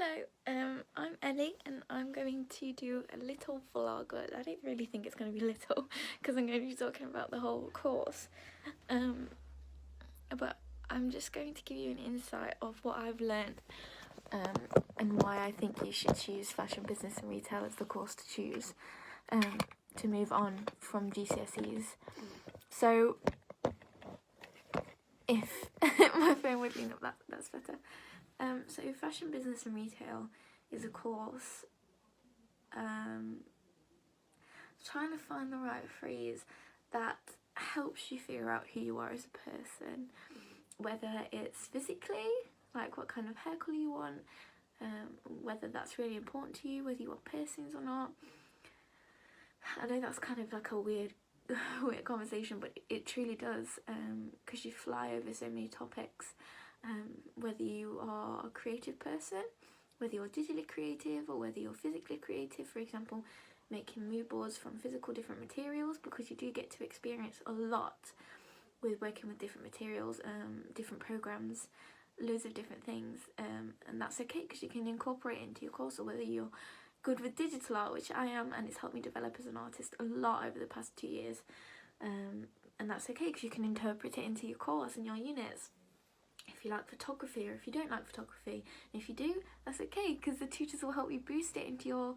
Hello, I'm Ellie and I'm going to do a little vlog, but I don't really think it's going to be little because I'm going to be talking about the whole course. But I'm just going to give you an insight of what I've learned and why I think you should choose fashion, business and retail as the course to choose to move on from GCSEs. So if my phone would lean up, that's better. So fashion, business and retail is a course, trying to find the right phrase that helps you figure out who you are as a person, whether it's physically, like what kind of hair colour you want, whether that's really important to you, whether you want piercings or not. I know that's kind of like a weird conversation, but it truly does, because you fly over so many topics. Whether you are a creative person, whether you're digitally creative or whether you're physically creative, for example, making mood boards from physical different materials, because you do get to experience a lot with working with different materials, different programs, loads of different things, and that's okay because you can incorporate it into your course. Or whether you're good with digital art, which I am, and it's helped me develop as an artist a lot over the past 2 years, and that's okay because you can interpret it into your course and your units. If you like photography, or if you don't like photography, and if you do, that's okay because the tutors will help you boost it into your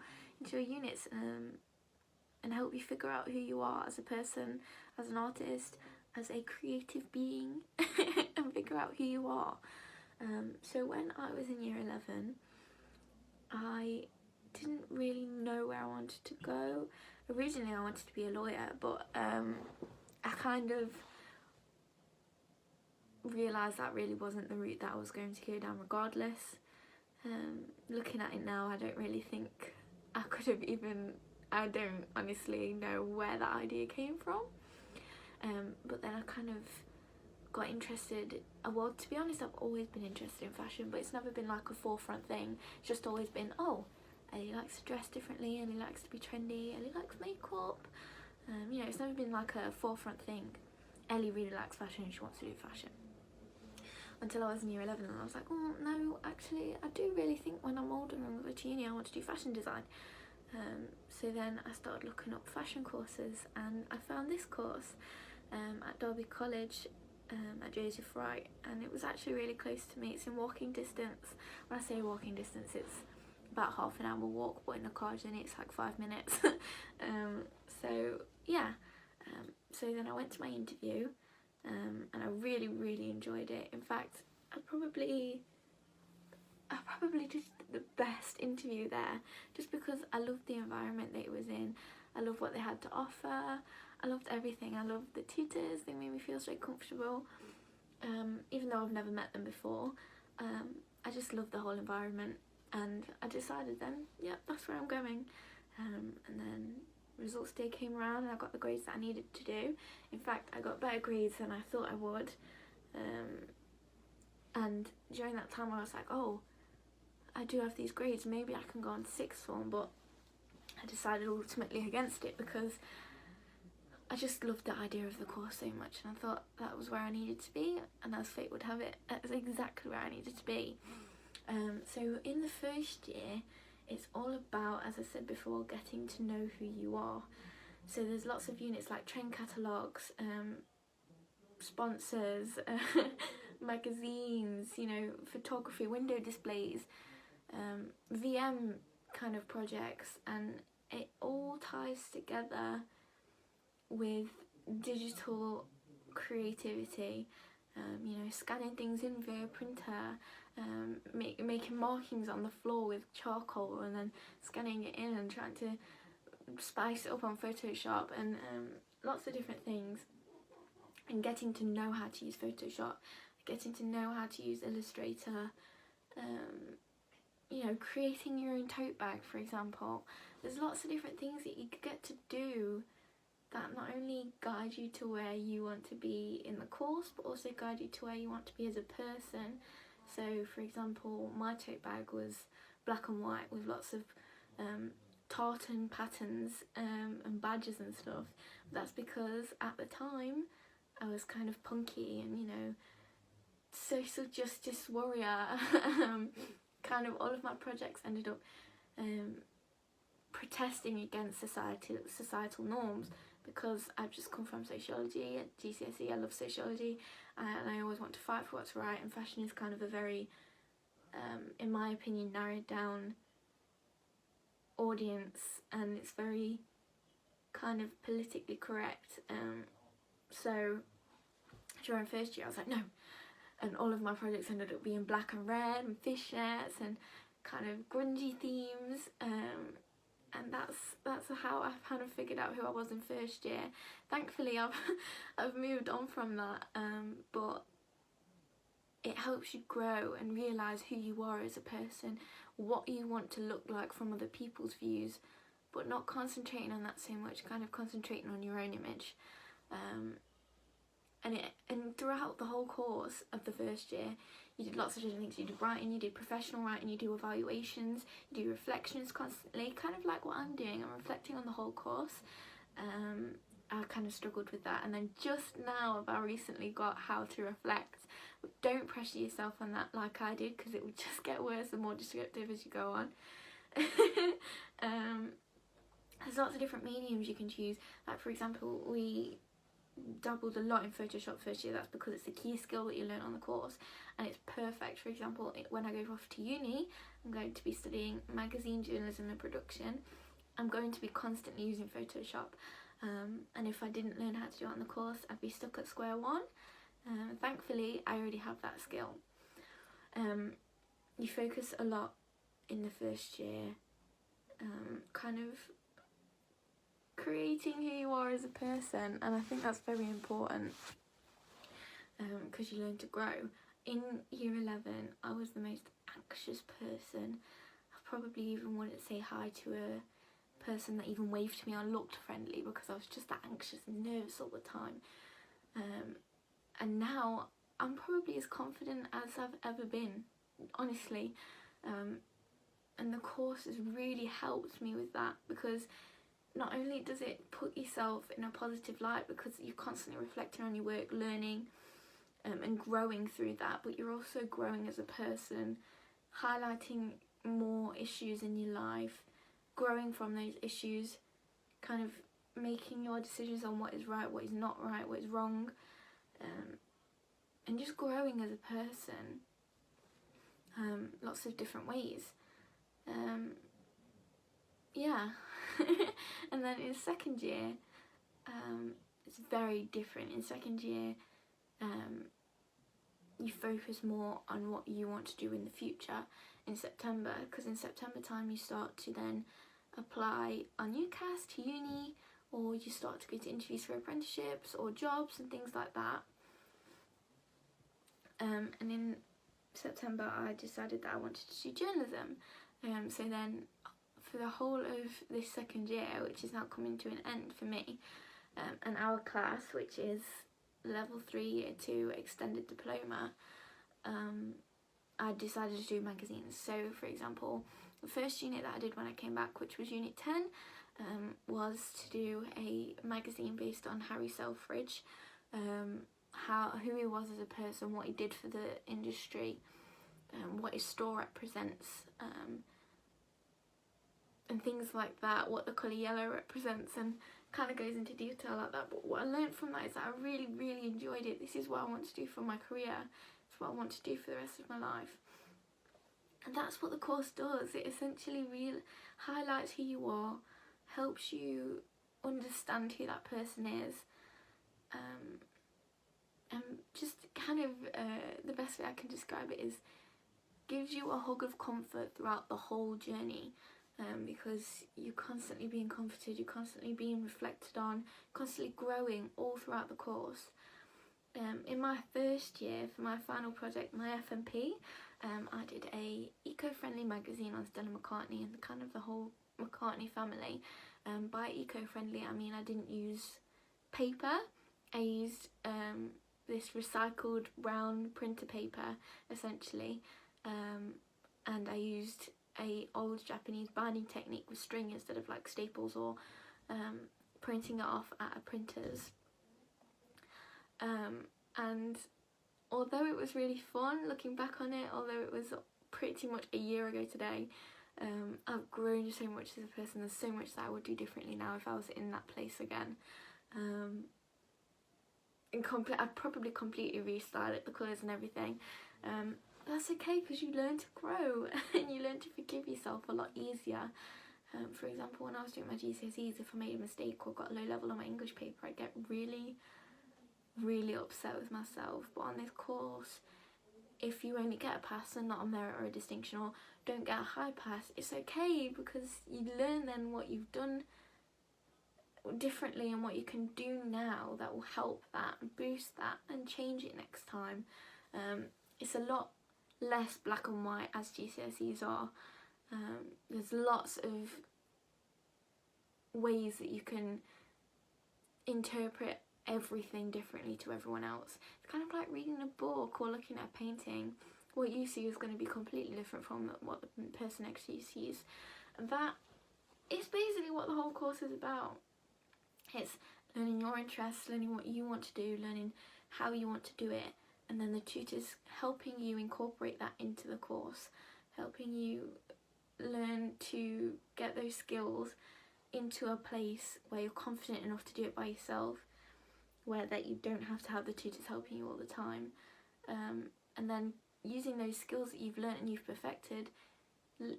units, and help you figure out who you are as a person, as an artist, as a creative being, and figure out who you are. So when I was in year 11, I didn't really know where I wanted to go. Originally I wanted to be a lawyer, but I kind of realised that really wasn't the route that I was going to go down regardless. Looking at it now, I don't really think I could have I don't honestly know where that idea came from. But then I kind of got interested, well, to be honest, I've always been interested in fashion, but it's never been like a forefront thing. It's just always been, oh, Ellie likes to dress differently, Ellie likes to be trendy, Ellie likes makeup. It's never been like a forefront thing. Ellie really likes fashion and she wants to do fashion. Until I was in year 11 and I was like, oh no, actually I do really think when I'm older and go to uni I want to do fashion design. So then I started looking up fashion courses and I found this course at Derby College at Joseph Wright, and it was actually really close to me. It's in walking distance. When I say walking distance, it's about half an hour walk, but in a car journey it's like 5 minutes. So yeah, so then I went to my interview, and I really enjoyed it. In fact, I probably did the best interview there, just because I loved the environment that it was in. I loved what they had to offer. I loved everything. I loved the tutors. They made me feel so comfortable, even though I've never met them before. I just loved the whole environment, and I decided then, yeah, that's where I'm going. And then results day came around and I got the grades that I needed to do. In fact, I got better grades than I thought I would. And during that time I was like, oh, I do have these grades, maybe I can go on to sixth form, but I decided ultimately against it because I just loved the idea of the course so much, and I thought that was where I needed to be, and as fate would have it, that's exactly where I needed to be. So in the first year, it's all about, as I said before, getting to know who you are. So there's lots of units like trend catalogues, sponsors, magazines, photography, window displays, VM kind of projects, and it all ties together with digital creativity. Scanning things in via printer, making markings on the floor with charcoal and then scanning it in and trying to spice it up on Photoshop, and lots of different things, and getting to know how to use Photoshop, getting to know how to use Illustrator, creating your own tote bag, for example. There's lots of different things that you get to do that not only guide you to where you want to be in the course, but also guide you to where you want to be as a person. So, for example, my tote bag was black and white with lots of tartan patterns and badges and stuff. That's because at the time I was kind of punky and, social justice warrior. kind of all of my projects ended up protesting against societal norms, because I've just come from sociology at GCSE. I love sociology, and I always want to fight for what's right, and fashion is kind of a very, in my opinion, narrowed down audience, and it's very kind of politically correct. So during first year I was like, no, and all of my projects ended up being black and red and fishnets and kind of grungy themes, and that's how I've kind of figured out who I was in first year. Thankfully I've moved on from that, but it helps you grow and realise who you are as a person, what you want to look like from other people's views, but not concentrating on that so much, kind of concentrating on your own image. And throughout the whole course of the first year, you did lots of different things. You did writing, you did professional writing, you do evaluations, you do reflections constantly, kind of like what I'm doing. I'm reflecting on the whole course. I kind of struggled with that, and then just now have I recently got how to reflect. But don't pressure yourself on that like I did, because it would just get worse and more descriptive as you go on. There's lots of different mediums you can choose. Like, for example, we dabbled a lot in Photoshop first year. That's because it's a key skill that you learn on the course, and it's perfect. For example, when I go off to uni, I'm going to be studying magazine journalism and production. I'm going to be constantly using Photoshop, and if I didn't learn how to do it on the course, I'd be stuck at square one. Thankfully I already have that skill. You focus a lot in the first year, kind of creating who you are as a person, and I think that's very important, because you learn to grow. In year 11 I was the most anxious person. I probably even wouldn't say hi to a person that even waved to me or looked friendly, because I was just that anxious and nervous all the time. And now I'm probably as confident as I've ever been, honestly, and the course has really helped me with that, because not only does it put yourself in a positive light because you're constantly reflecting on your work, learning, and growing through that, but you're also growing as a person, highlighting more issues in your life, growing from those issues, kind of making your decisions on what is right, what is not right, what is wrong, and just growing as a person, lots of different ways. Yeah. And then in second year, it's very different. In second year, you focus more on what you want to do in the future in September, because in September time you start to then apply on UCAS to uni, or you start to go to interviews for apprenticeships or jobs and things like that. And in September I decided that I wanted to do journalism. So then for the whole of this second year, which is now coming to an end for me, and our class, which is level 3 year 2 extended diploma, I decided to do magazines. So for example, the first unit that I did when I came back, which was unit 10, was to do a magazine based on Harry Selfridge, who he was as a person, what he did for the industry, what his store represents, and things like that, what the colour yellow represents, and kind of goes into detail like that. But what I learned from that is that I really, really enjoyed it. This is what I want to do for my career. It's what I want to do for the rest of my life. And that's what the course does. It essentially really highlights who you are, helps you understand who that person is, and just kind of, the best way I can describe it is, gives you a hug of comfort throughout the whole journey. Because you're constantly being comforted, you're constantly being reflected on, constantly growing all throughout the course. In my first year, for my final project, my FMP, I did a eco-friendly magazine on Stella McCartney and kind of the whole McCartney family. By eco-friendly I mean I didn't use paper, I used this recycled brown printer paper essentially, and I used a old Japanese binding technique with string instead of like staples or printing it off at a printer's. And although it was really fun looking back on it, although it was pretty much a year ago today. I've grown so much as a person. There's so much that I would do differently now if I was in that place again. I'd probably completely restyle it, the colours and everything. That's okay, because you learn to grow and you learn to forgive yourself a lot easier. For example, when I was doing my GCSEs, if I made a mistake or got a low level on my English paper, I'd get really, really upset with myself. But on this course, if you only get a pass and not a merit or a distinction, or don't get a high pass, it's okay, because you learn then what you've done differently and what you can do now that will help that, boost that, and change it next time. It's a lot less black and white as GCSEs are. There's lots of ways that you can interpret everything differently to everyone else. It's kind of like reading a book or looking at a painting. What you see is going to be completely different from what the person next to you sees, and that is basically what the whole course is about. It's learning your interests, learning what you want to do, learning how you want to do it, and then the tutors helping you incorporate that into the course, helping you learn to get those skills into a place where you're confident enough to do it by yourself, where that you don't have to have the tutors helping you all the time, and then using those skills that you've learnt and you've perfected,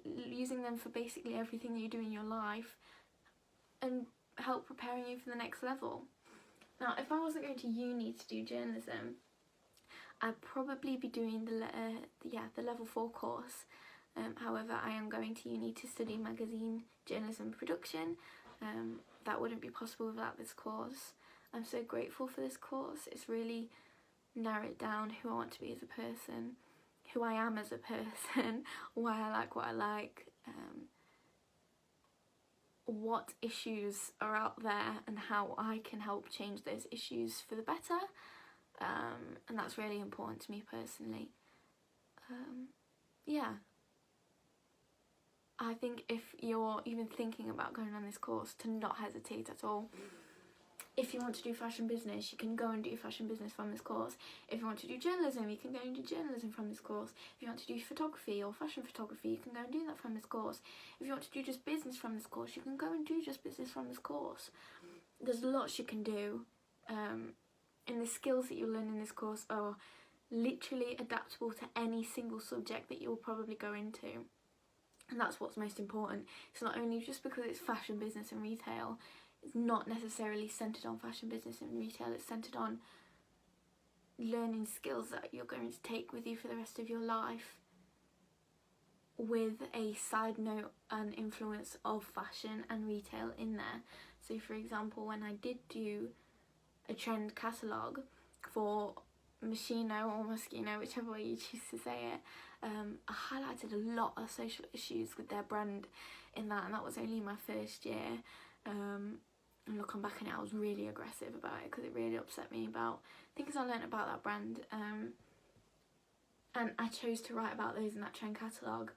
using them for basically everything that you do in your life, and help preparing you for the next level. Now, if I wasn't going to uni to do journalism, I'd probably be doing the level 4 course. However, I am going to uni to study magazine journalism production. That wouldn't be possible without this course. I'm so grateful for this course. It's really narrowed down who I want to be as a person, who I am as a person, why I like what I like, what issues are out there and how I can help change those issues for the better, and that's really important to me personally. Yeah, I think if you're even thinking about going on this course, to not hesitate at all. If you want to do fashion business, you can go and do fashion business from this course. If you want to do journalism, you can go and do journalism from this course. If you want to do photography or fashion photography, you can go and do that from this course. If you want to do just business from this course, you can go and do just business from this course. There's lots you can do, and the skills that you learn in this course are literally adaptable to any single subject that you'll probably go into. And that's what's most important. It's not only just because it's fashion business and retail, it's not necessarily centred on fashion business and retail, it's centred on learning skills that you're going to take with you for the rest of your life, with a side note and influence of fashion and retail in there. So for example, when I did do a trend catalogue for Moschino or Moschino, whichever way you choose to say it, I highlighted a lot of social issues with their brand in that, and that was only my first year. And looking back on it, I was really aggressive about it because it really upset me about things I learnt about that brand, and I chose to write about those in that trend catalogue,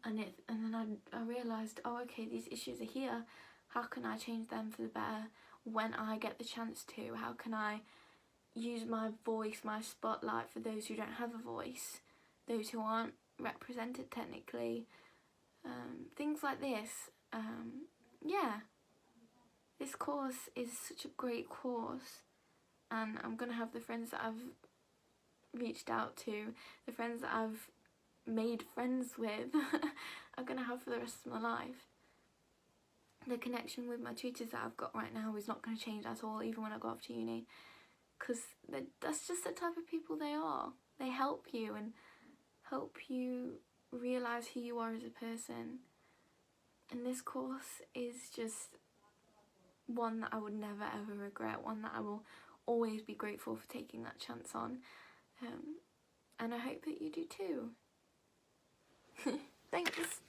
and then I realised, oh okay, these issues are here, how can I change them for the better when I get the chance to? How can I use my voice, my spotlight, for those who don't have a voice, those who aren't represented technically, things like this. Yeah, this course is such a great course, and I'm going to have the friends that I've reached out to, the friends that I've made friends with, I'm going to have for the rest of my life. The connection with my tutors that I've got right now is not going to change at all, even when I go off to uni, because that's just the type of people they are. They help you and help you realise who you are as a person. And this course is just one that I would never ever regret, one that I will always be grateful for taking that chance on. And I hope that you do too. Thanks.